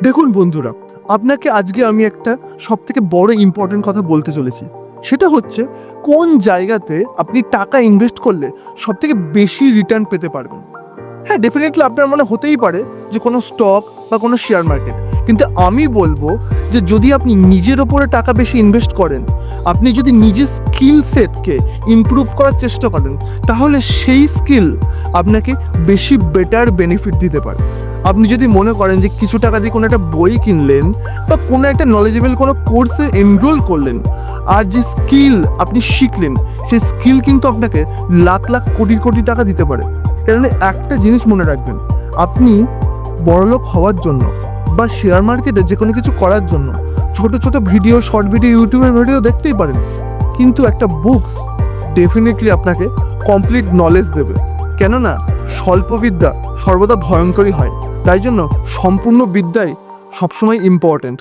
দেখুন বন্ধুরা, আপনাকে আজকে আমি একটা সবথেকে বড় ইম্পর্টেন্ট কথা বলতে চলেছি। সেটা হচ্ছে কোন জায়গাতে আপনি টাকা ইনভেস্ট করলে সবথেকে বেশি রিটার্ন পেতে পারবেন। হ্যাঁ, ডেফিনেটলি আপনার মনে হতেই পারে যে কোনো স্টক বা কোনো শেয়ার মার্কেট, কিন্তু আমি বলবো যে যদি আপনি নিজের ওপরে টাকা বেশি ইনভেস্ট করেন, আপনি যদি নিজের স্কিল সেটকে ইমপ্রুভ করার চেষ্টা করেন, তাহলে সেই স্কিল আপনাকে বেশি বেটার বেনিফিট দিতে পারে। আপনি যদি মনে করেন যে কিছু টাকা দিয়ে কোনো একটা বই কিনলেন বা কোনো একটা নলেজেবল কোনো কোর্সে এনরোল করলেন, আর যে স্কিল আপনি শিখলেন সেই স্কিল কিন্তু আপনাকে লাখ লাখ কোটি কোটি টাকা দিতে পারে। কারণ একটা জিনিস মনে রাখবেন, আপনি বড়লোক হওয়ার জন্য বা শেয়ার মার্কেটে যে কোনো কিছু করার জন্য ছোট ছোট ভিডিও, শর্ট ভিডিও, ইউটিউবের ভিডিও দেখতেই পারেন, কিন্তু একটা বুকস ডেফিনেটলি আপনাকে কমপ্লিট নলেজ দেবে। কেননা স্বল্প বিদ্যা সর্বদা ভয়ঙ্করই হয়, তাই জন্য সম্পূর্ণ বিদ্যাই সবসময় ইম্পর্ট্যান্ট।